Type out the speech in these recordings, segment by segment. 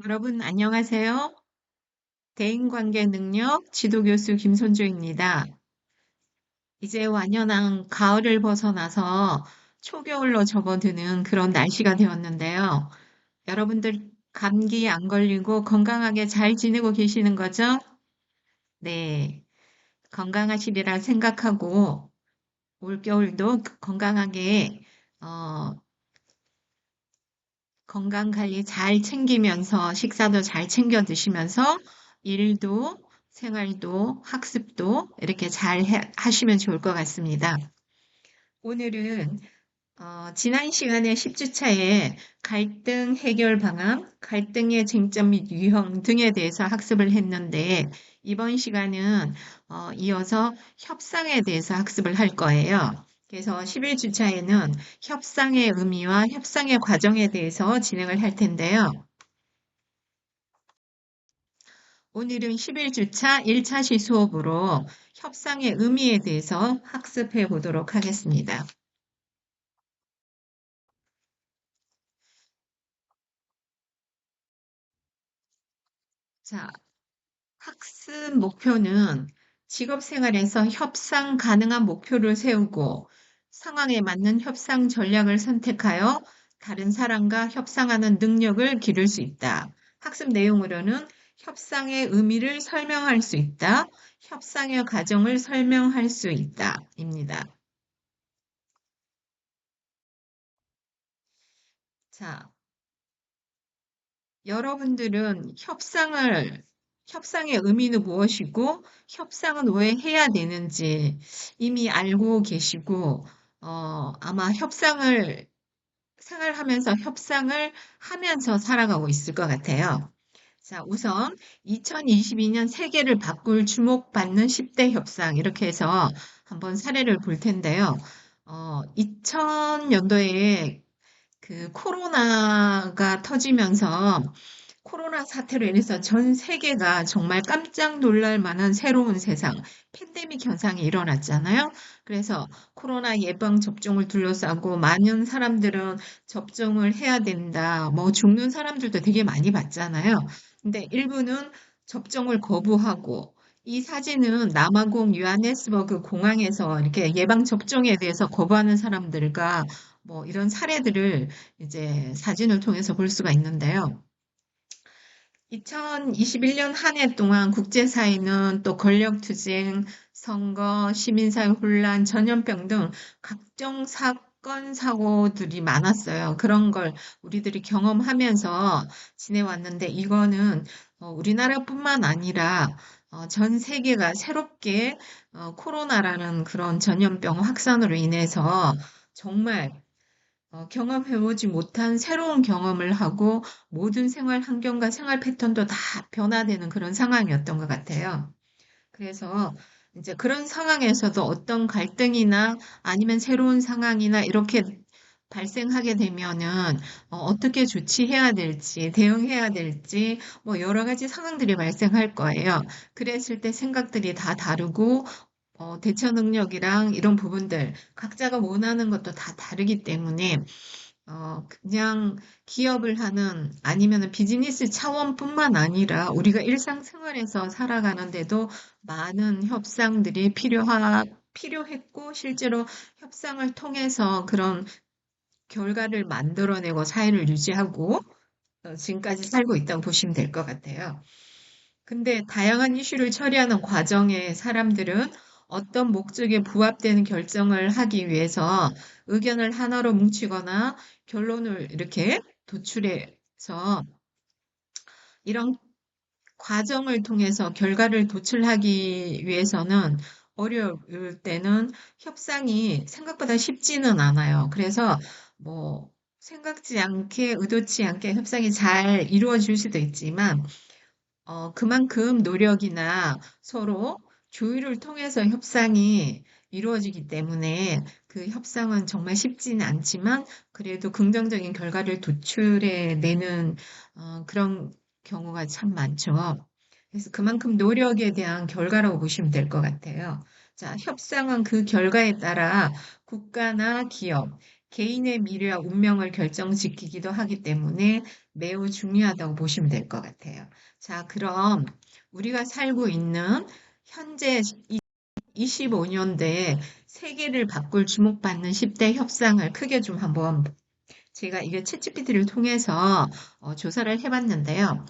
여러분, 안녕하세요. 대인관계 능력 지도교수 김선조입니다. 이제 완연한 가을을 벗어나서 초겨울로 접어드는 그런 날씨가 되었는데요. 여러분들 감기 안 걸리고 건강하게 잘 지내고 계시는 거죠? 네. 건강하시리라 생각하고 올겨울도 건강하게 어, 건강 관리 잘 챙기면서 식사도 잘 챙겨 드시면서 일도 생활도 학습도 이렇게 잘 하시면 좋을 것 같습니다. 오늘은 지난 시간에 10주차에 갈등 해결 방안, 갈등의 쟁점 및 유형 등에 대해서 학습을 했는데 이번 시간은 이어서 협상에 대해서 학습을 할 거예요. 그래서 11주차에는 협상의 의미와 협상의 과정에 대해서 진행을 할 텐데요. 오늘은 11주차 1차시 수업으로 협상의 의미에 대해서 학습해 보도록 하겠습니다. 자, 학습 목표는 직업 생활에서 협상 가능한 목표를 세우고 상황에 맞는 협상 전략을 선택하여 다른 사람과 협상하는 능력을 기를 수 있다. 학습 내용으로는 협상의 의미를 설명할 수 있다. 협상의 과정을 설명할 수 있다. 입니다. 자, 여러분들은 협상의 의미는 무엇이고, 협상은 왜 해야 되는지 이미 알고 계시고, 아마 생활하면서 협상을 하면서 살아가고 있을 것 같아요. 자, 우선 2022년 세계를 바꿀 주목받는 10대 협상, 이렇게 해서 한번 사례를 볼 텐데요. 2000년도에 그 코로나가 터지면서 코로나 사태로 인해서 전 세계가 정말 깜짝 놀랄 만한 새로운 세상, 팬데믹 현상이 일어났잖아요. 그래서 코로나 예방 접종을 둘러싸고 많은 사람들은 접종을 해야 된다. 뭐 죽는 사람들도 되게 많이 봤잖아요. 근데 일부는 접종을 거부하고 이 사진은 남아공 요하네스버그 공항에서 이렇게 예방 접종에 대해서 거부하는 사람들과 뭐 이런 사례들을 이제 사진을 통해서 볼 수가 있는데요. 2021년 한 해 동안 국제사회는 또 권력투쟁, 선거, 시민사회 혼란, 전염병 등 각종 사건, 사고들이 많았어요. 그런 걸 우리들이 경험하면서 지내왔는데 이거는 우리나라뿐만 아니라 전 세계가 새롭게 코로나라는 그런 전염병 확산으로 인해서 정말 경험해보지 못한 새로운 경험을 하고 모든 생활 환경과 생활 패턴도 다 변화되는 그런 상황이었던 것 같아요. 그래서 이제 그런 상황에서도 어떤 갈등이나 아니면 새로운 상황이나 이렇게 발생하게 되면은 떻게 조치해야 될지, 대응해야 될지 뭐 여러 가지 상황들이 발생할 거예요. 그랬을 때 생각들이 다 다르고 대처 능력이랑 이런 부분들 각자가 원하는 것도 다 다르기 때문에 그냥 기업을 하는 아니면 비즈니스 차원뿐만 아니라 우리가 일상생활에서 살아가는데도 많은 협상들이 필요했고 실제로 협상을 통해서 그런 결과를 만들어내고 사회를 유지하고 지금까지 살고 있다고 보시면 될 것 같아요. 근데 다양한 이슈를 처리하는 과정에 사람들은 어떤 목적에 부합되는 결정을 하기 위해서 의견을 하나로 뭉치거나 결론을 이렇게 도출해서 이런 과정을 통해서 결과를 도출하기 위해서는 어려울 때는 협상이 생각보다 쉽지는 않아요. 그래서 뭐 생각지 않게 의도치 않게 협상이 잘 이루어질 수도 있지만 그만큼 노력이나 서로 조율을 통해서 협상이 이루어지기 때문에 그 협상은 정말 쉽지는 않지만 그래도 긍정적인 결과를 도출해 내는 그런 경우가 참 많죠. 그래서 그만큼 노력에 대한 결과라고 보시면 될 것 같아요. 자, 협상은 그 결과에 따라 국가나 기업, 개인의 미래와 운명을 결정지키기도 하기 때문에 매우 중요하다고 보시면 될 것 같아요. 자, 그럼 우리가 살고 있는 현재 25년대에 세계를 바꿀 주목받는 10대 협상을 크게 좀 한번 제가 이게 챗GPT를 통해서 조사를 해봤는데요.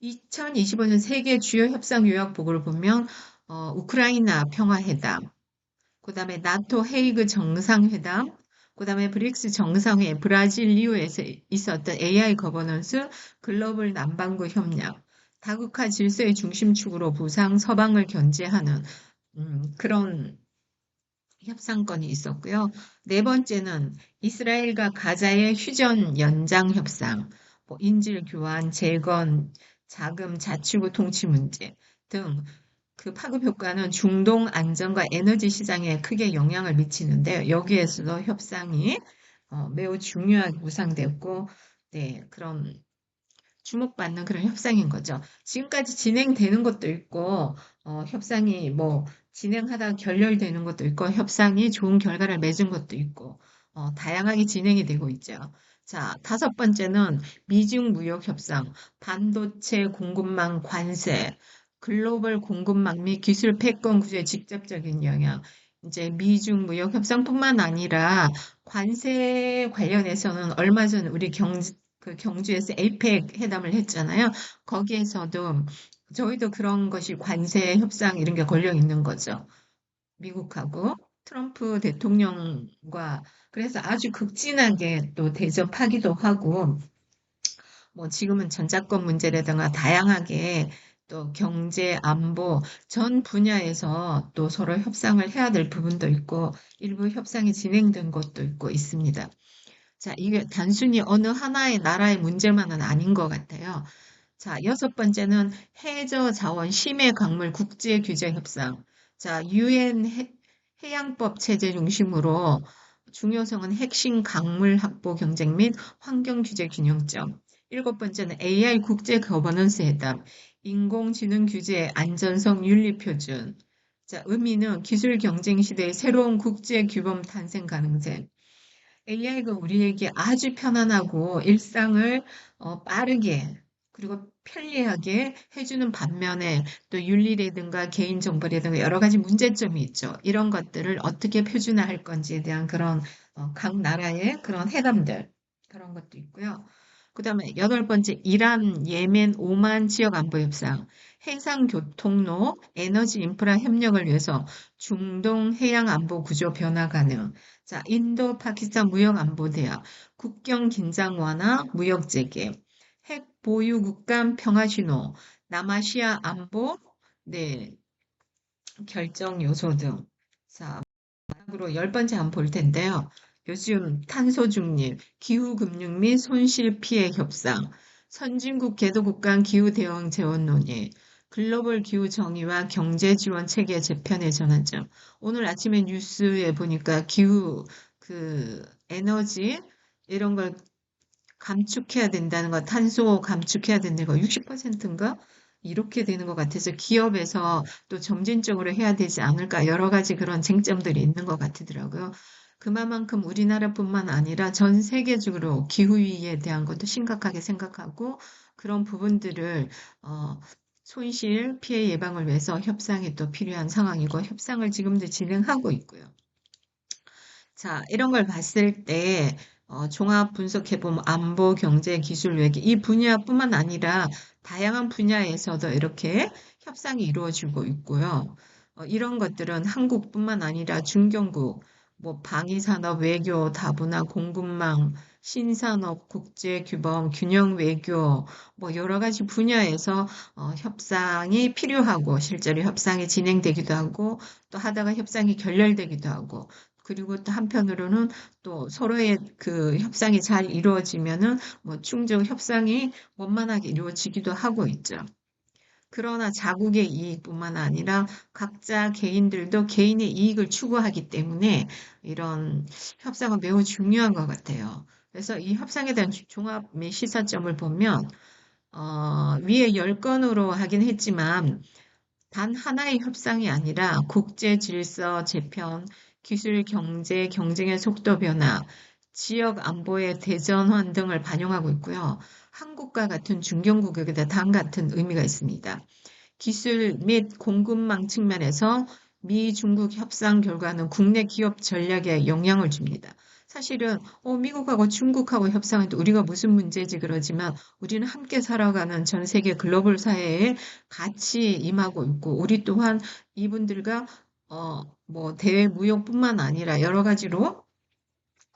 2025년 세계 주요 협상 요약본을 보면 우크라이나 평화회담, 그다음에 나토 헤이그 정상회담, 그다음에 브릭스 정상회, 브라질 리우에서 있었던 AI 거버넌스, 글로벌 남반구 협력, 다국화 질서의 중심축으로 부상 서방을 견제하는 그런 협상건이 있었고요. 네 번째는 이스라엘과 가자의 휴전 연장 협상, 뭐 인질 교환, 재건, 자금, 자치구 통치 문제 등 그 파급 효과는 중동 안전과 에너지 시장에 크게 영향을 미치는데 여기에서도 협상이 매우 중요하게 구상됐고, 네, 그런 주목받는 그런 협상인 거죠. 지금까지 진행되는 것도 있고, 협상이 뭐, 진행하다 결렬되는 것도 있고, 협상이 좋은 결과를 맺은 것도 있고, 다양하게 진행이 되고 있죠. 자, 다섯 번째는 미중 무역 협상, 반도체 공급망 관세, 글로벌 공급망 및 기술 패권 구조에 직접적인 영향. 이제 미중 무역 협상뿐만 아니라 관세 관련해서는 얼마 전 우리 그 경주에서 에이펙 회담을 했잖아요. 거기에서도 저희도 그런 것이 관세 협상 이런 게 걸려 있는 거죠. 미국하고 트럼프 대통령과 그래서 아주 극진하게 또 대접하기도 하고 뭐 지금은 전작권 문제라든가 다양하게 또 경제, 안보 전 분야에서 또 서로 협상을 해야 될 부분도 있고 일부 협상이 진행된 것도 있고 있습니다. 자, 이게 단순히 어느 하나의 나라의 문제만은 아닌 것 같아요. 자, 여섯 번째는 해저 자원 심해 강물 국제 규제 협상. 자, 유엔 해양법 체제 중심으로 중요성은 핵심 강물 확보 경쟁 및 환경 규제 균형점. 일곱 번째는 AI 국제 거버넌스 회담. 인공지능 규제 안전성 윤리 표준. 자, 의미는 기술 경쟁 시대의 새로운 국제 규범 탄생 가능성. AI가 우리에게 아주 편안하고 일상을 빠르게 그리고 편리하게 해주는 반면에 또 윤리라든가 개인정보라든가 여러 가지 문제점이 있죠. 이런 것들을 어떻게 표준화할 건지에 대한 그런 각 나라의 그런 해담들 그런 것도 있고요. 그다음에 여덟 번째 이란, 예멘, 오만 지역 안보 협상, 해상 교통로, 에너지 인프라 협력을 위해서 중동 해양 안보 구조 변화 가능. 자, 인도, 파키스탄 무역 안보 대화, 국경 긴장 완화, 무역 재개, 핵 보유국 간 평화 신호, 남아시아 안보, 네, 결정 요소 등. 자, 마지막으로 열 번째 한번 볼 텐데요. 요즘 탄소 중립, 기후 금융 및 손실 피해 협상, 선진국 개도국 간 기후 대응 재원 논의, 글로벌 기후 정의와 경제 지원 체계 재편의 전환점. 오늘 아침에 뉴스에 보니까 기후 에너지 이런 걸 감축해야 된다는 거, 탄소 감축해야 된다는 거 60%인가? 이렇게 되는 것 같아서 기업에서 또 점진적으로 해야 되지 않을까 여러 가지 그런 쟁점들이 있는 것 같더라고요. 그만큼 우리나라뿐만 아니라 전 세계적으로 기후위기에 대한 것도 심각하게 생각하고 그런 부분들을 손실 피해 예방을 위해서 협상이 또 필요한 상황이고 협상을 지금도 진행하고 있고요. 자, 이런 걸 봤을 때 종합 분석해보면 안보, 경제, 기술, 외교 이 분야뿐만 아니라 다양한 분야에서도 이렇게 협상이 이루어지고 있고요. 이런 것들은 한국뿐만 아니라 중견국, 뭐 방위산업, 외교, 다문화, 공급망, 신산업, 국제규범, 균형 외교, 뭐 여러 가지 분야에서 협상이 필요하고 실제로 협상이 진행되기도 하고 또 하다가 협상이 결렬되기도 하고 그리고 또 한편으로는 또 서로의 그 협상이 잘 이루어지면은 뭐 충족 협상이 원만하게 이루어지기도 하고 있죠. 그러나 자국의 이익뿐만 아니라 각자 개인들도 개인의 이익을 추구하기 때문에 이런 협상은 매우 중요한 것 같아요. 그래서 이 협상에 대한 종합 및 시사점을 보면 위에 10건으로 하긴 했지만 단 하나의 협상이 아니라 국제 질서 재편, 기술 경제 경쟁의 속도 변화, 지역 안보의 대전환 등을 반영하고 있고요. 한국과 같은 중견국에다 당 같은 의미가 있습니다. 기술 및 공급망 측면에서 미, 중국 협상 결과는 국내 기업 전략에 영향을 줍니다. 사실은 미국하고 중국하고 협상해도 우리가 무슨 문제지 그러지만 우리는 함께 살아가는 전 세계 글로벌 사회에 같이 임하고 있고 우리 또한 이분들과 뭐 대외 무역뿐만 아니라 여러 가지로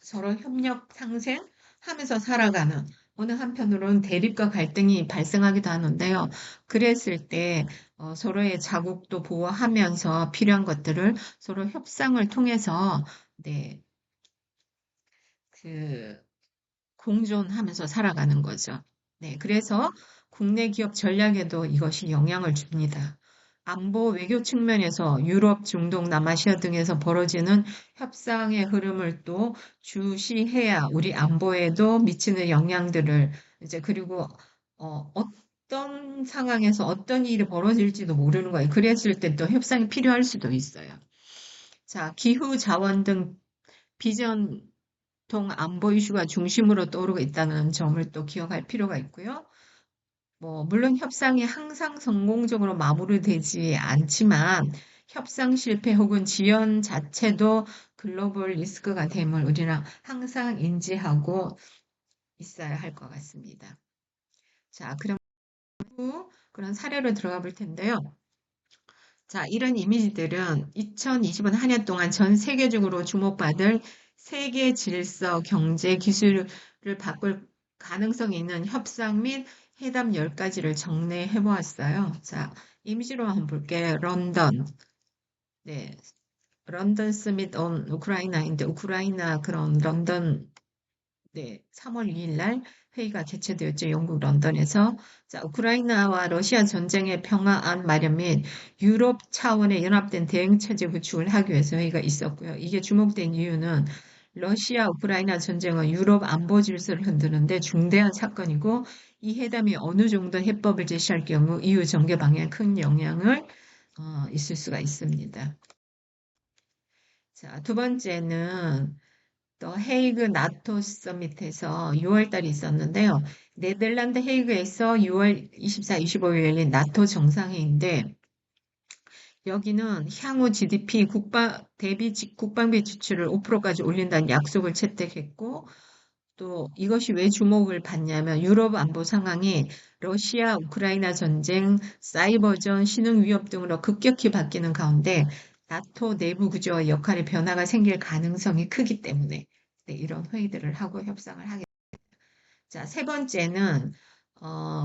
서로 협력 상생하면서 살아가는 어느 한편으로는 대립과 갈등이 발생하기도 하는데요. 그랬을 때 서로의 자국도 보호하면서 필요한 것들을 서로 협상을 통해서 네, 그 공존하면서 살아가는 거죠. 네, 그래서 국내 기업 전략에도 이것이 영향을 줍니다. 안보 외교 측면에서 유럽, 중동, 남아시아 등에서 벌어지는 협상의 흐름을 또 주시해야 우리 안보에도 미치는 영향들을 이제 그리고 어떤 상황에서 어떤 일이 벌어질지도 모르는 거예요. 그랬을 때 또 협상이 필요할 수도 있어요. 자, 기후 자원 등 비전 통 안보 이슈가 중심으로 떠오르고 있다는 점을 또 기억할 필요가 있고요. 물론 협상이 항상 성공적으로 마무리되지 않지만 협상 실패 혹은 지연 자체도 글로벌 리스크가 됨을 우리는 항상 인지하고 있어야 할 것 같습니다. 자, 그럼 그런 사례로 들어가 볼 텐데요. 자, 이런 이미지들은 2025년 한 해 동안 전 세계적으로 주목받을 세계 질서, 경제, 기술을 바꿀 가능성이 있는 협상 및 회담 10가지를 정리해 보았어요. 자, 이미지로 한번 볼게요. 런던. 네. 런던 스밋 온 우크라이나인데, 우크라이나 그런 런던 네, 3월 2일 날 회의가 개최되었죠. 영국 런던에서. 자, 우크라이나와 러시아 전쟁의 평화안 마련 및 유럽 차원의 연합된 대응 체제 구축을 하기 위해서 회의가 있었고요. 이게 주목된 이유는 러시아 우크라이나 전쟁은 유럽 안보 질서를 흔드는데 중대한 사건이고 이 회담이 어느 정도 해법을 제시할 경우 이후 전개 방향에 큰 영향을 있을 수가 있습니다. 자, 두 번째는 또 헤이그 나토 서밋에서 6월 달에 있었는데요. 네덜란드 헤이그에서 6월 24, 25일 열린 나토 정상회의인데 여기는 향후 GDP 국방비 지출을 5%까지 올린다는 약속을 채택했고 또 이것이 왜 주목을 받냐면 유럽 안보 상황이 러시아, 우크라이나 전쟁, 사이버전, 신흥 위협 등으로 급격히 바뀌는 가운데 나토 내부 구조와 역할의 변화가 생길 가능성이 크기 때문에 네, 이런 회의들을 하고 협상을 하게. 자, 세 번째는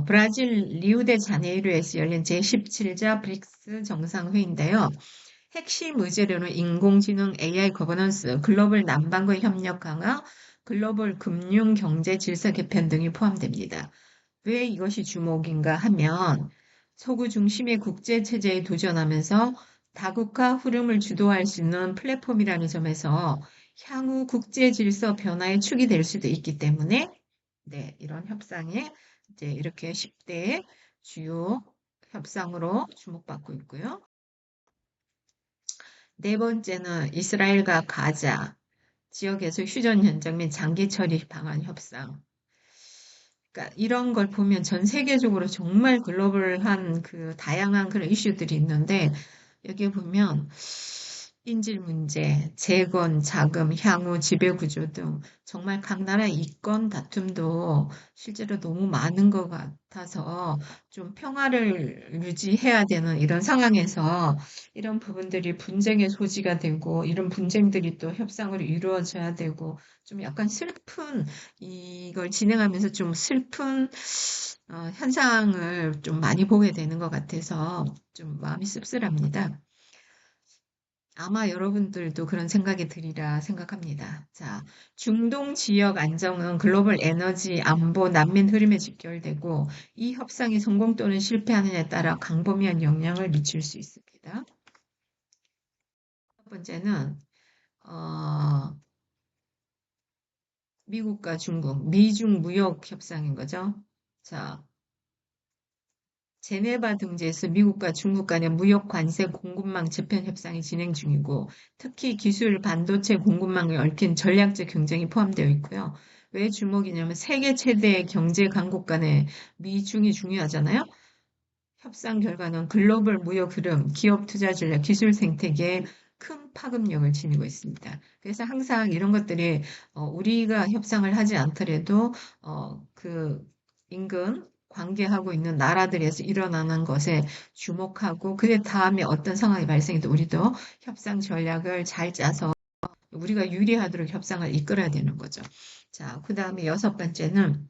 브라질 리우데자네이루에서 열린 제17자 브릭스 정상회의인데요. 핵심 의제로는 인공지능, AI 거버넌스, 글로벌 남반구의 협력 강화, 글로벌 금융 경제 질서 개편 등이 포함됩니다. 왜 이것이 주목인가 하면 서구 중심의 국제 체제에 도전하면서 다국화 흐름을 주도할 수 있는 플랫폼이라는 점에서 향후 국제 질서 변화의 축이 될 수도 있기 때문에 네, 이런 협상에 이제 이렇게 10대 주요 협상으로 주목받고 있고요. 네 번째는 이스라엘과 가자 지역에서 휴전 현장 및 장기 처리 방안 협상. 그러니까 이런 걸 보면 전 세계적으로 정말 글로벌한 그 다양한 그런 이슈들이 있는데 여기 보면 인질 문제, 재건, 자금, 향후 지배 구조 등 정말 각 나라의 이권 다툼도 실제로 너무 많은 것 같아서 좀 평화를 유지해야 되는 이런 상황에서 이런 부분들이 분쟁의 소지가 되고 이런 분쟁들이 또 협상으로 이루어져야 되고 좀 약간 슬픈 이걸 진행하면서 좀 슬픈 현상을 좀 많이 보게 되는 것 같아서 좀 마음이 씁쓸합니다. 아마 여러분들도 그런 생각이 들리라 생각합니다. 자, 중동 지역 안정은 글로벌 에너지 안보 난민 흐름에 직결되고 이 협상이 성공 또는 실패하느냐에 따라 광범위한 영향을 미칠 수 있습니다. 첫 번째는 어, 미국과 중국, 미중 무역 협상인 거죠. 자, 제네바 등지에서 미국과 중국 간의 무역 관세 공급망 재편 협상이 진행 중이고, 특히 기술 반도체 공급망을 얽힌 전략적 경쟁이 포함되어 있고요. 왜 주목이냐면 세계 최대의 경제 강국 간의 미중이 중요하잖아요. 협상 결과는 글로벌 무역 흐름, 기업 투자 전략, 기술 생태계에 큰 파급력을 지니고 있습니다. 그래서 항상 이런 것들이 우리가 협상을 하지 않더라도 그 인근 관계하고 있는 나라들에서 일어나는 것에 주목하고 그 다음에 어떤 상황이 발생해도 우리도 협상 전략을 잘 짜서 우리가 유리하도록 협상을 이끌어야 되는 거죠. 자, 그 다음에 여섯 번째는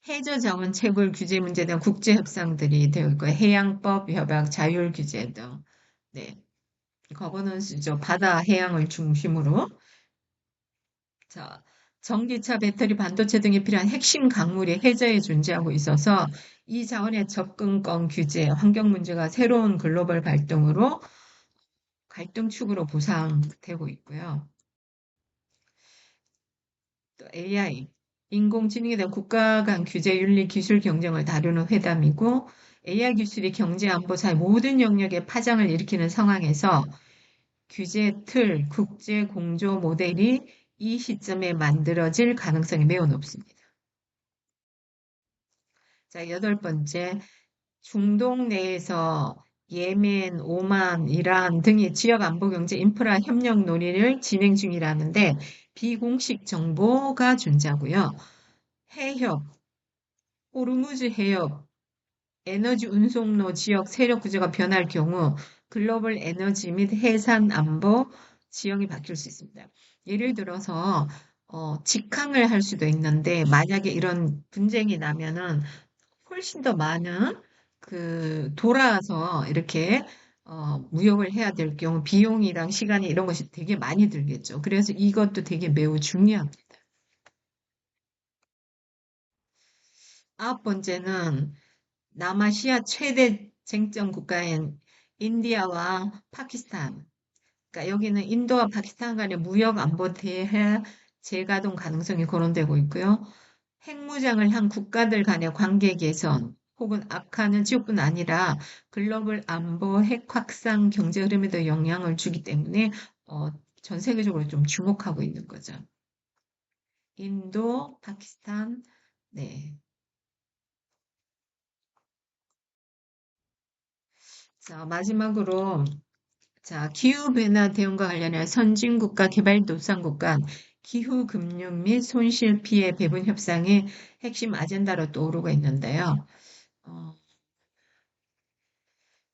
해저 자원 채굴 규제 문제에 대한 국제 협상들이 되어 있고 해양법 협약 자율 규제 등 네, 거버넌스죠. 바다 해양을 중심으로 자, 전기차, 배터리, 반도체 등이 필요한 핵심 광물이 해저에 존재하고 있어서 이 자원의 접근권 규제, 환경 문제가 새로운 글로벌 갈등으로 갈등축으로 부상되고 있고요. 또 AI, 인공지능에 대한 국가 간 규제, 윤리, 기술 경쟁을 다루는 회담이고 AI 기술이 경제, 안보, 사회 모든 영역에 파장을 일으키는 상황에서 규제 틀, 국제 공조 모델이 이 시점에 만들어질 가능성이 매우 높습니다. 자, 여덟 번째, 중동 내에서 예멘, 오만, 이란 등의 지역 안보 경제 인프라 협력 논의를 진행 중이라는데 비공식 정보가 존재하고요. 해협, 호르무즈 해협, 에너지 운송로 지역 세력 구조가 변할 경우 글로벌 에너지 및 해산 안보 지형이 바뀔 수 있습니다. 예를 들어서 직항을 할 수도 있는데 만약에 이런 분쟁이 나면은 훨씬 더 많은 돌아와서 이렇게 무역을 해야 될 경우 비용이랑 시간이 이런 것이 되게 많이 들겠죠. 그래서 이것도 되게 매우 중요합니다. 아홉 번째는 남아시아 최대 쟁점 국가인 인디아와 파키스탄. 그러니까 여기는 인도와 파키스탄 간의 무역 안보 대화 재가동 가능성이 거론되고 있고요. 핵무장을 한 국가들 간의 관계 개선 혹은 악화는 지역뿐 아니라 글로벌 안보, 핵 확산, 경제 흐름에도 영향을 주기 때문에 어, 전 세계적으로 좀 주목하고 있는 거죠. 인도, 파키스탄, 네. 자, 마지막으로 자, 기후변화 대응과 관련해 선진국가 개발도상국 간 기후금융 및 손실 피해 배분 협상이 핵심 아젠다로 떠오르고 있는데요. 어,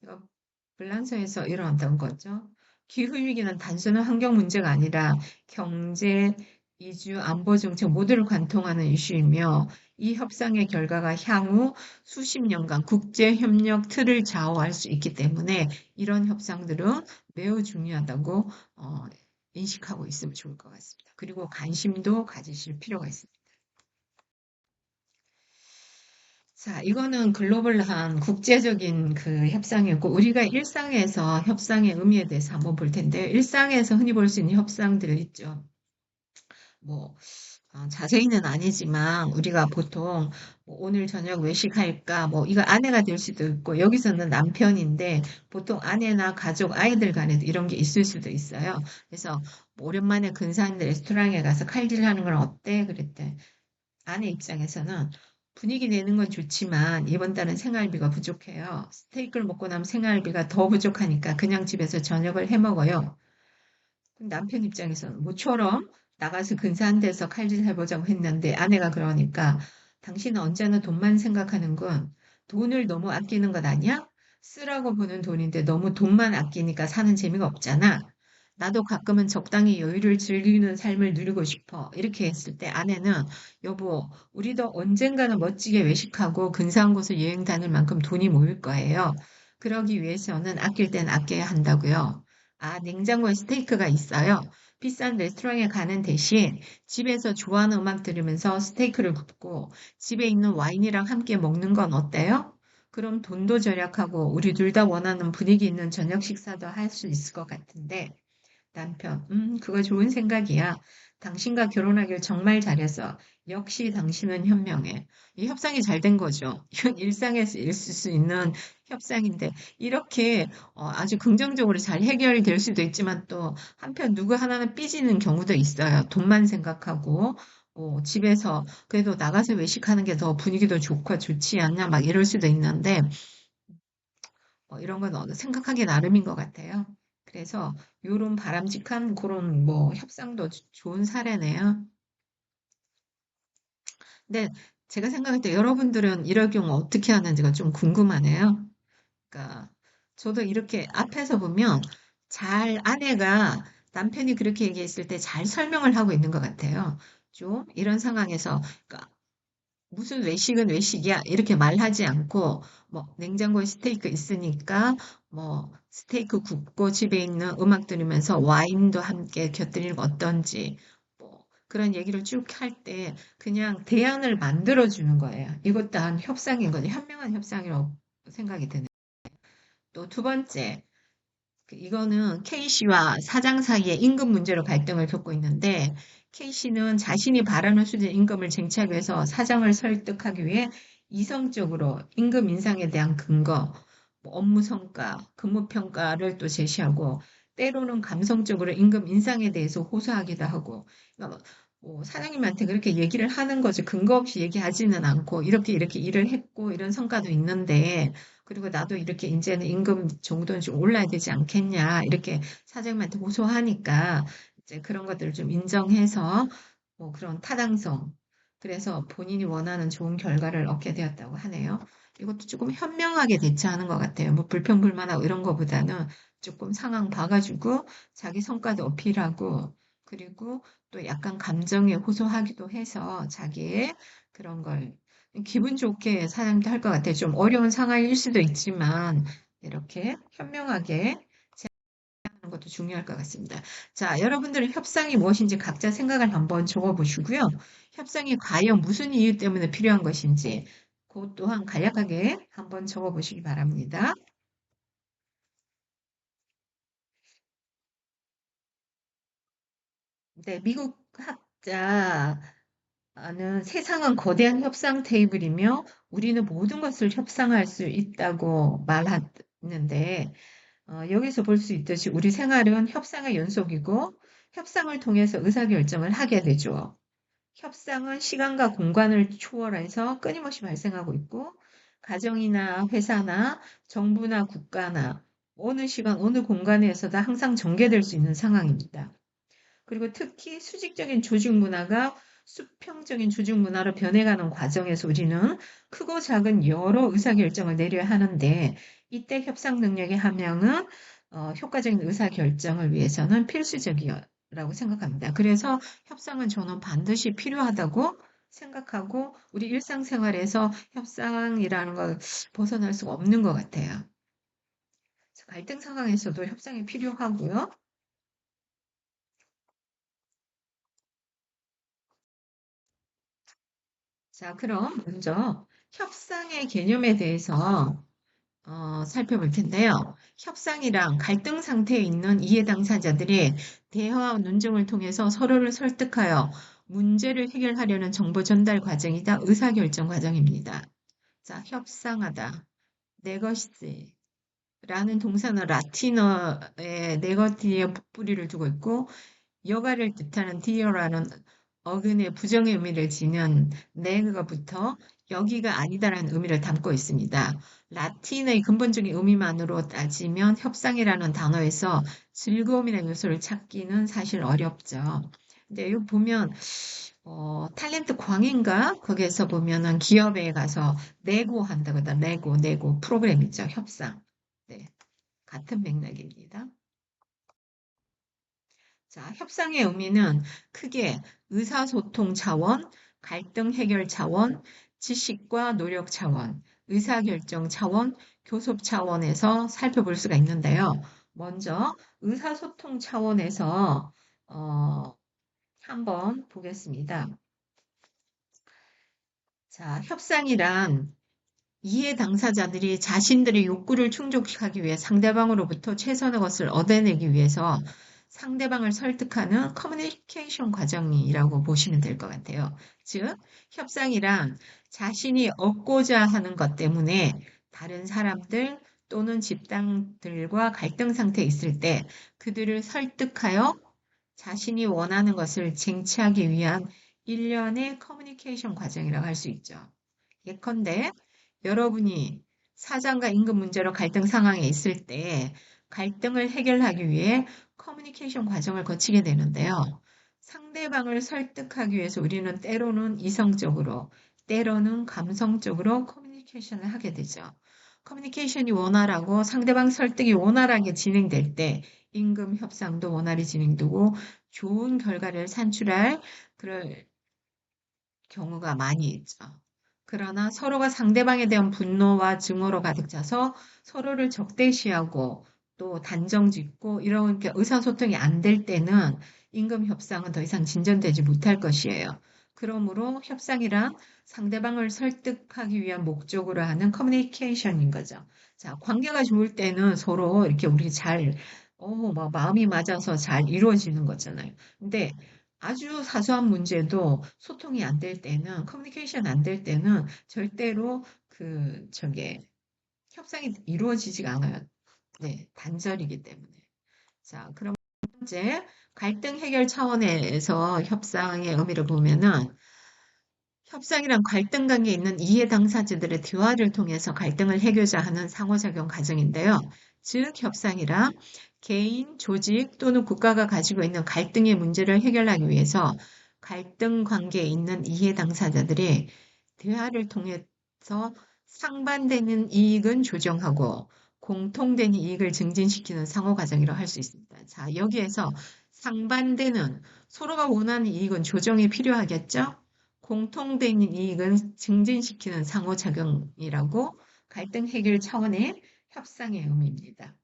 이거 불란서에서 일어났던 거죠. 기후위기는 단순한 환경 문제가 아니라 경제, 이주, 안보 정책 모두를 관통하는 이슈이며 이 협상의 결과가 향후 수십 년간 국제 협력 틀을 좌우할 수 있기 때문에 이런 협상들은 매우 중요하다고 인식하고 있으면 좋을 것 같습니다. 그리고 관심도 가지실 필요가 있습니다. 자, 이거는 글로벌한 국제적인 그 협상이었고, 우리가 일상에서 협상의 의미에 대해서 한번 볼 텐데, 일상에서 흔히 볼 수 있는 협상들 있죠. 뭐, 자세히는 아니지만, 우리가 보통 뭐 오늘 저녁 외식할까, 뭐, 이거 아내가 될 수도 있고, 여기서는 남편인데, 보통 아내나 가족, 아이들 간에도 이런 게 있을 수도 있어요. 그래서, 뭐 오랜만에 근사한 레스토랑에 가서 칼질하는 건 어때? 그랬대. 아내 입장에서는 분위기 내는 건 좋지만 이번 달은 생활비가 부족해요. 스테이크를 먹고 나면 생활비가 더 부족하니까 그냥 집에서 저녁을 해 먹어요. 남편 입장에서는 모처럼 나가서 근사한 데서 칼질 해보자고 했는데 아내가 그러니까 당신은 언제나 돈만 생각하는 건 돈을 너무 아끼는 것 아니야? 쓰라고 보는 돈인데 너무 돈만 아끼니까 사는 재미가 없잖아. 나도 가끔은 적당히 여유를 즐기는 삶을 누리고 싶어. 이렇게 했을 때 아내는 여보, 우리도 언젠가는 멋지게 외식하고 근사한 곳을 여행 다닐 만큼 돈이 모일 거예요. 그러기 위해서는 아낄 땐 아껴야 한다고요. 아, 냉장고에 스테이크가 있어요. 비싼 레스토랑에 가는 대신 집에서 좋아하는 음악 들으면서 스테이크를 굽고 집에 있는 와인이랑 함께 먹는 건 어때요? 그럼 돈도 절약하고 우리 둘 다 원하는 분위기 있는 저녁 식사도 할 수 있을 것 같은데 남편, 그거 좋은 생각이야. 당신과 결혼하길 정말 잘했어. 역시 당신은 현명해. 이 협상이 잘 된 거죠. 이건 일상에서 있을 수 있는 협상인데, 이렇게 아주 긍정적으로 잘 해결이 될 수도 있지만 또 한편 누구 하나는 삐지는 경우도 있어요. 돈만 생각하고, 집에서 그래도 나가서 외식하는 게 더 분위기도 좋고 좋지 않냐, 막 이럴 수도 있는데, 이런 건 생각하기 나름인 것 같아요. 그래서 요런 바람직한 그런 뭐 협상도 좋은 사례네요. 근데 제가 생각할 때 여러분들은 이럴 경우 어떻게 하는지가 좀 궁금하네요. 그러니까 저도 이렇게 앞에서 보면 잘 아내가 남편이 그렇게 얘기했을 때 잘 설명을 하고 있는 것 같아요. 좀 이런 상황에서 그러니까 무슨 외식은 외식이야. 이렇게 말하지 않고, 뭐, 냉장고에 스테이크 있으니까, 뭐, 스테이크 굽고 집에 있는 음악 들으면서 와인도 함께 곁들이는 거 어떤지, 뭐, 그런 얘기를 쭉 할 때, 그냥 대안을 만들어주는 거예요. 이것도 한 협상인 거죠. 현명한 협상이라고 생각이 드네요. 또 두 번째, 이거는 K씨와 사장 사이의 임금 문제로 갈등을 겪고 있는데 K씨는 자신이 바라는 수준 임금을 쟁취하기 위해서 사장을 설득하기 위해 이성적으로 임금 인상에 대한 근거, 뭐 업무 성과, 근무 평가를 또 제시하고 때로는 감성적으로 임금 인상에 대해서 호소하기도 하고 그러니까 뭐 사장님한테 그렇게 얘기를 하는 거죠. 근거 없이 얘기하지는 않고 이렇게 일을 했고 이런 성과도 있는데 그리고 나도 이렇게 이제는 임금 정도는 좀 올라야 되지 않겠냐. 이렇게 사장님한테 호소하니까 이제 그런 것들을 좀 인정해서 뭐 그런 타당성. 그래서 본인이 원하는 좋은 결과를 얻게 되었다고 하네요. 이것도 조금 현명하게 대처하는 것 같아요. 뭐 불평불만하고 이런 거보다는 조금 상황 봐가지고 자기 성과도 어필하고 그리고 또 약간 감정에 호소하기도 해서 자기의 그런 걸 기분 좋게 사람도 할 것 같아요. 좀 어려운 상황일 수도 있지만 이렇게 현명하게 하는 것도 중요할 것 같습니다. 자, 여러분들은 협상이 무엇인지 각자 생각을 한번 적어보시고요. 협상이 과연 무슨 이유 때문에 필요한 것인지 그것 또한 간략하게 한번 적어보시기 바랍니다. 네, 미국 학자는 세상은 거대한 협상 테이블이며 우리는 모든 것을 협상할 수 있다고 말하는데 여기서 볼 수 있듯이 우리 생활은 협상의 연속이고 협상을 통해서 의사결정을 하게 되죠. 협상은 시간과 공간을 초월해서 끊임없이 발생하고 있고 가정이나 회사나 정부나 국가나 어느 시간, 어느 공간에서도 항상 전개될 수 있는 상황입니다. 그리고 특히 수직적인 조직 문화가 수평적인 조직 문화로 변해가는 과정에서 우리는 크고 작은 여러 의사결정을 내려야 하는데 이때 협상 능력의 함량은 효과적인 의사결정을 위해서는 필수적이라고 생각합니다. 그래서 협상은 저는 반드시 필요하다고 생각하고 우리 일상생활에서 협상이라는 걸 벗어날 수가 없는 것 같아요. 갈등 상황에서도 협상이 필요하고요. 자, 그럼 먼저 협상의 개념에 대해서 살펴볼 텐데요. 협상이랑 갈등 상태에 있는 이해 당사자들이 대화와 논쟁을 통해서 서로를 설득하여 문제를 해결하려는 정보 전달 과정이다 의사결정 과정입니다. 자, 협상하다. 네거시라는 동사는 라틴어의 네거티에 뿌리를 두고 있고 여가를 뜻하는 디어라는 어근의 부정의 의미를 지닌 네그가부터 여기가 아니다라는 의미를 담고 있습니다. 라틴의 근본적인 의미만으로 따지면 협상이라는 단어에서 즐거움이라는 요소를 찾기는 사실 어렵죠. 근데 여기 보면 탤런트 광인가? 거기에서 보면은 기업에 가서 내고 한다고 하다. 내고 프로그램 있죠. 협상. 네, 같은 맥락입니다. 자, 협상의 의미는 크게 의사소통 차원, 갈등 해결 차원, 지식과 노력 차원, 의사결정 차원, 교섭 차원에서 살펴볼 수가 있는데요. 먼저 의사소통 차원에서 한번 보겠습니다. 자, 협상이란 이해 당사자들이 자신들의 욕구를 충족하기 위해 상대방으로부터 최선의 것을 얻어내기 위해서 상대방을 설득하는 커뮤니케이션 과정이라고 보시면 될 것 같아요. 즉, 협상이란 자신이 얻고자 하는 것 때문에 다른 사람들 또는 집단들과 갈등 상태에 있을 때 그들을 설득하여 자신이 원하는 것을 쟁취하기 위한 일련의 커뮤니케이션 과정이라고 할 수 있죠. 예컨대 여러분이 사장과 임금 문제로 갈등 상황에 있을 때 갈등을 해결하기 위해 커뮤니케이션 과정을 거치게 되는데요. 상대방을 설득하기 위해서 우리는 때로는 이성적으로, 때로는 감성적으로 커뮤니케이션을 하게 되죠. 커뮤니케이션이 원활하고 상대방 설득이 원활하게 진행될 때 임금 협상도 원활히 진행되고 좋은 결과를 산출할 그런 경우가 많이 있죠. 그러나 서로가 상대방에 대한 분노와 증오로 가득 차서 서로를 적대시하고 또 단정짓고 이렇게 의사소통이 안 될 때는 임금 협상은 더 이상 진전되지 못할 것이에요. 그러므로 협상이란 상대방을 설득하기 위한 목적으로 하는 커뮤니케이션인 거죠. 자, 관계가 좋을 때는 서로 이렇게 우리 잘, 막 마음이 맞아서 잘 이루어지는 거잖아요. 근데 아주 사소한 문제도 소통이 안 될 때는, 커뮤니케이션 안 될 때는 절대로 협상이 이루어지지가 않아요. 네, 단절이기 때문에. 자, 그럼 첫 번째, 갈등 해결 차원에서 협상의 의미를 보면은, 협상이란 갈등 관계에 있는 이해 당사자들의 대화를 통해서 갈등을 해결자 하는 상호작용 과정인데요. 즉, 협상이란 개인, 조직 또는 국가가 가지고 있는 갈등의 문제를 해결하기 위해서 갈등 관계에 있는 이해 당사자들이 대화를 통해서 상반되는 이익은 조정하고 공통된 이익을 증진시키는 상호 과정이라고 할 수 있습니다. 자, 여기에서 상반되는 서로가 원하는 이익은 조정이 필요하겠죠? 공통된 이익은 증진시키는 상호작용이라고 갈등 해결 차원의 협상의 의미입니다.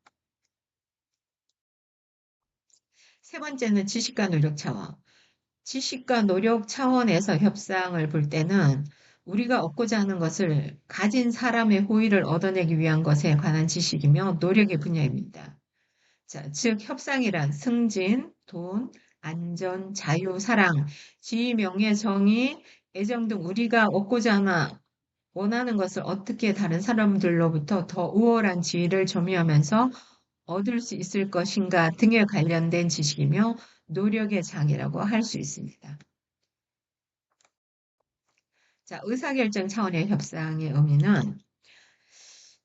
세 번째는 지식과 노력 차원. 지식과 노력 차원에서 협상을 볼 때는 우리가 얻고자 하는 것을 가진 사람의 호의를 얻어내기 위한 것에 관한 지식이며 노력의 분야입니다. 자, 즉 협상이란 승진, 돈, 안전, 자유, 사랑, 지위, 명예, 정의, 애정 등 우리가 얻고자 하나 원하는 것을 어떻게 다른 사람들로부터 더 우월한 지위를 점유하면서 얻을 수 있을 것인가 등에 관련된 지식이며 노력의 장이라고 할 수 있습니다. 자, 의사결정 차원의 협상의 의미는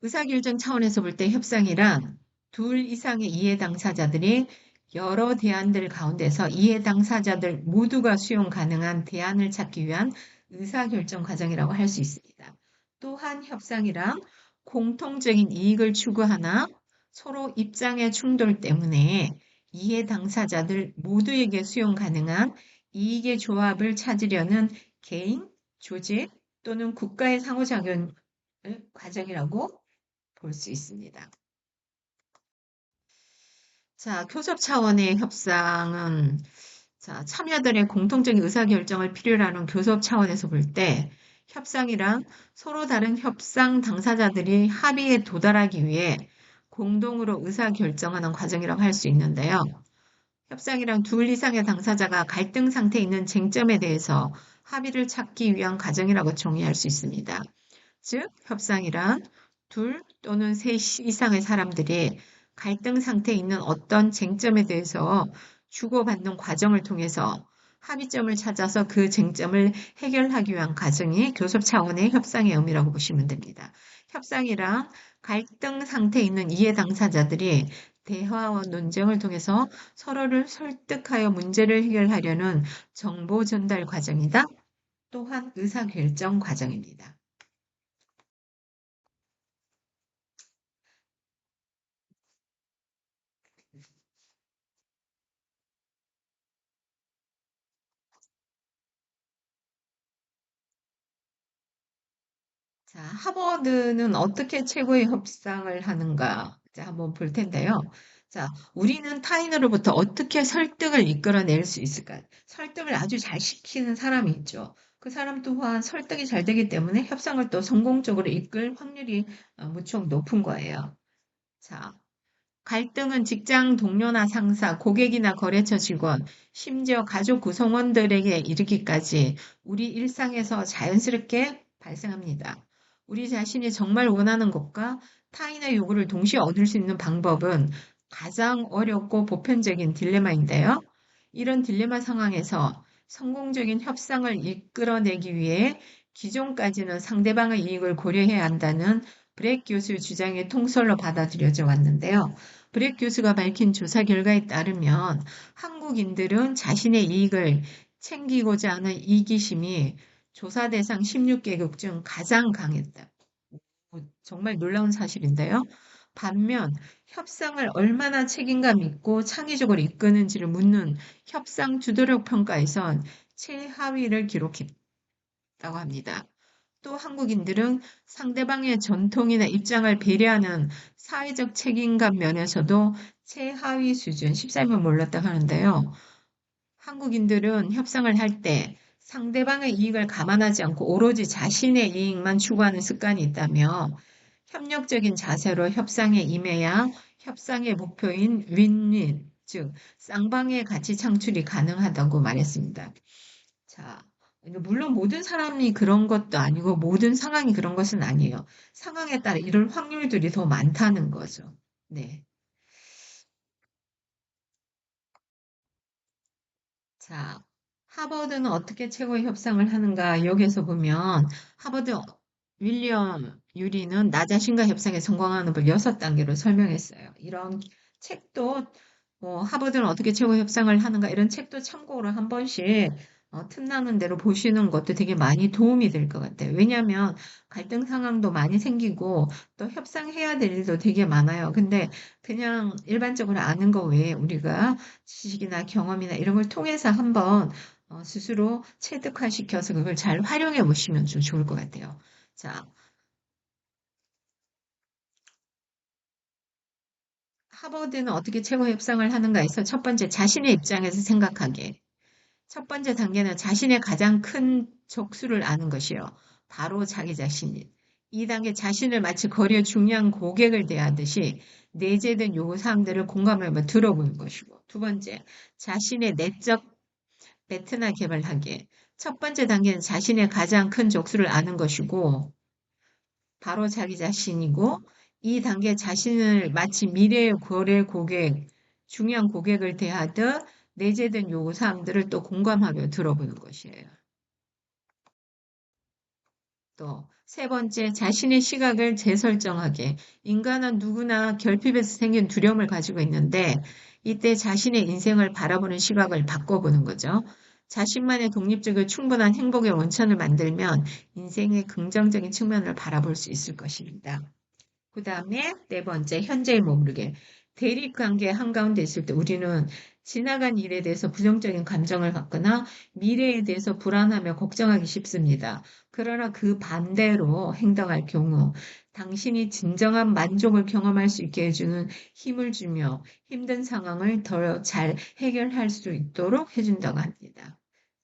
의사결정 차원에서 볼 때 협상이란 둘 이상의 이해 당사자들이 여러 대안들 가운데서 이해 당사자들 모두가 수용 가능한 대안을 찾기 위한 의사결정 과정이라고 할 수 있습니다. 또한 협상이란 공통적인 이익을 추구하나 서로 입장의 충돌 때문에 이해 당사자들 모두에게 수용 가능한 이익의 조합을 찾으려는 개인, 조직 또는 국가의 상호작용 과정이라고 볼 수 있습니다. 자, 교섭 차원의 협상은 자, 참여들의 공통적인 의사결정을 필요로 하는 교섭 차원에서 볼 때 협상이란 서로 다른 협상 당사자들이 합의에 도달하기 위해 공동으로 의사결정하는 과정이라고 할 수 있는데요. 협상이란 둘 이상의 당사자가 갈등 상태에 있는 쟁점에 대해서 합의를 찾기 위한 과정이라고 정의할 수 있습니다. 즉, 협상이란 둘 또는 셋 이상의 사람들이 갈등 상태에 있는 어떤 쟁점에 대해서 주고받는 과정을 통해서 합의점을 찾아서 그 쟁점을 해결하기 위한 과정이 교섭 차원의 협상의 의미라고 보시면 됩니다. 협상이란 갈등 상태에 있는 이해 당사자들이 대화와 논쟁을 통해서 서로를 설득하여 문제를 해결하려는 정보 전달 과정이다. 또한 의사결정 과정입니다. 자, 하버드는 어떻게 최고의 협상을 하는가? 자, 한번 볼 텐데요. 자, 우리는 타인으로부터 어떻게 설득을 이끌어낼 수 있을까? 설득을 아주 잘 시키는 사람이 있죠. 그 사람 또한 설득이 잘 되기 때문에 협상을 또 성공적으로 이끌 확률이 무척 높은 거예요. 자, 갈등은 직장 동료나 상사, 고객이나 거래처 직원, 심지어 가족 구성원들에게 이르기까지 우리 일상에서 자연스럽게 발생합니다. 우리 자신이 정말 원하는 것과 타인의 요구를 동시에 얻을 수 있는 방법은 가장 어렵고 보편적인 딜레마인데요. 이런 딜레마 상황에서 성공적인 협상을 이끌어내기 위해 기존까지는 상대방의 이익을 고려해야 한다는 브렉 교수의 주장이 통설로 받아들여져 왔는데요. 브렉 교수가 밝힌 조사 결과에 따르면 한국인들은 자신의 이익을 챙기고자 하는 이기심이 조사 대상 16개국 중 가장 강했다. 정말 놀라운 사실인데요. 반면 협상을 얼마나 책임감 있고 창의적으로 이끄는지를 묻는 협상 주도력 평가에선 최하위를 기록했다고 합니다. 또 한국인들은 상대방의 전통이나 입장을 배려하는 사회적 책임감 면에서도 최하위 수준 13면 몰랐다 하는데요. 한국인들은 협상을 할 때 상대방의 이익을 감안하지 않고 오로지 자신의 이익만 추구하는 습관이 있다며 협력적인 자세로 협상에 임해야 협상의 목표인 윈윈, 즉 쌍방의 가치 창출이 가능하다고 말했습니다. 자, 물론 모든 사람이 그런 것도 아니고 모든 상황이 그런 것은 아니에요. 상황에 따라 이럴 확률들이 더 많다는 거죠. 네. 자, 하버드는 어떻게 최고의 협상을 하는가? 여기에서 보면 하버드 윌리엄 유리는 나 자신과 협상에 성공하는 법 6단계로 설명했어요. 이런 책도 하버드는 어떻게 최고 협상을 하는가 이런 책도 참고로 한 번씩 틈나는 대로 보시는 것도 되게 많이 도움이 될 것 같아요. 왜냐하면 갈등 상황도 많이 생기고 또 협상해야 될 일도 되게 많아요. 근데 그냥 일반적으로 아는 거 외에 우리가 지식이나 경험이나 이런 걸 통해서 한번 스스로 체득화시켜서 그걸 잘 활용해 보시면 좀 좋을 것 같아요. 자, 하버드는 어떻게 최고 협상을 하는가 해서 첫 번째 자신의 입장에서 생각하게. 첫 번째 단계는 자신의 가장 큰 적수를 아는 것이요. 바로 자기 자신이. 이 단계 자신을 마치 거리의 중요한 고객을 대하듯이 내재된 요구사항들을 공감하며 들어보는 것이고. 두 번째, 자신의 내적 베트나 개발하기. 첫 번째 단계는 자신의 가장 큰 적수를 아는 것이고, 바로 자기 자신이고, 이 단계 자신을 마치 미래의 거래 고객, 중요한 고객을 대하듯 내재된 요구사항들을 또 공감하며 들어보는 것이에요. 또, 세 번째, 자신의 시각을 재설정하게. 인간은 누구나 결핍에서 생긴 두려움을 가지고 있는데, 이때 자신의 인생을 바라보는 시각을 바꿔보는 거죠. 자신만의 독립적이고 충분한 행복의 원천을 만들면 인생의 긍정적인 측면을 바라볼 수 있을 것입니다. 그 다음에 네 번째, 현재에 머무르게. 대립 관계 한가운데 있을 때 우리는 지나간 일에 대해서 부정적인 감정을 갖거나 미래에 대해서 불안하며 걱정하기 쉽습니다. 그러나 그 반대로 행동할 경우 당신이 진정한 만족을 경험할 수 있게 해주는 힘을 주며 힘든 상황을 더 잘 해결할 수 있도록 해준다고 합니다.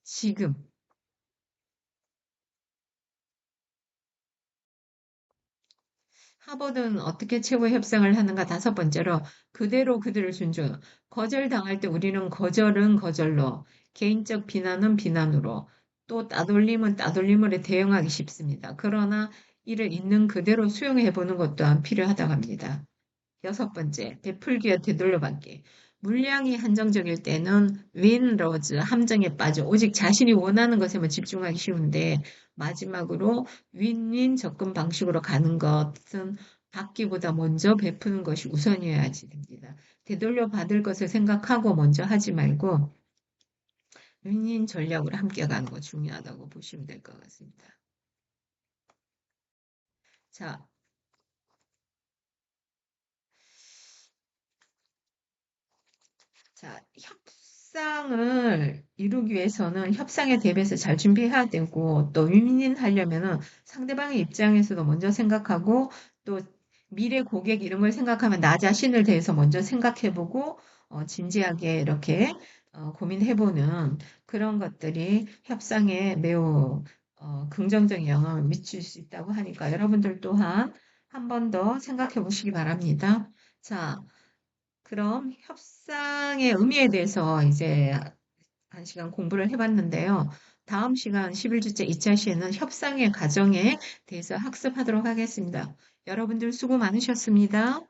지금 하버드는 어떻게 최고의 협상을 하는가? 다섯 번째로 그대로 그들을 존중. 거절당할 때 우리는 거절은 거절로, 개인적 비난은 비난으로, 또 따돌림은 따돌림으로 대응하기 쉽습니다. 그러나 이를 있는 그대로 수용해 보는 것 또한 필요하다고 합니다. 여섯 번째, 베풀기와 되돌려받기. 물량이 한정적일 때는 윈러즈, 함정에 빠져 오직 자신이 원하는 것에만 집중하기 쉬운데 마지막으로 윈윈 접근 방식으로 가는 것은 받기보다 먼저 베푸는 것이 우선이어야지 됩니다. 되돌려받을 것을 생각하고 먼저 하지 말고 윈윈 전략으로 함께 가는 거 중요하다고 보시면 될 것 같습니다. 자, 자, 협상을 이루기 위해서는 협상에 대비해서 잘 준비해야 되고 또 윈윈하려면은 상대방의 입장에서도 먼저 생각하고 또 미래 고객 이런 걸 생각하면 나 자신을 대해서 먼저 생각해보고 진지하게 이렇게 고민해보는 그런 것들이 협상에 매우 긍정적인 영향을 미칠 수 있다고 하니까 여러분들 또한 한 번 더 생각해 보시기 바랍니다. 자, 그럼 협상의 의미에 대해서 이제 한 시간 공부를 해봤는데요. 다음 시간 11주째 2차 시에는 협상의 과정에 대해서 학습하도록 하겠습니다. 여러분들 수고 많으셨습니다.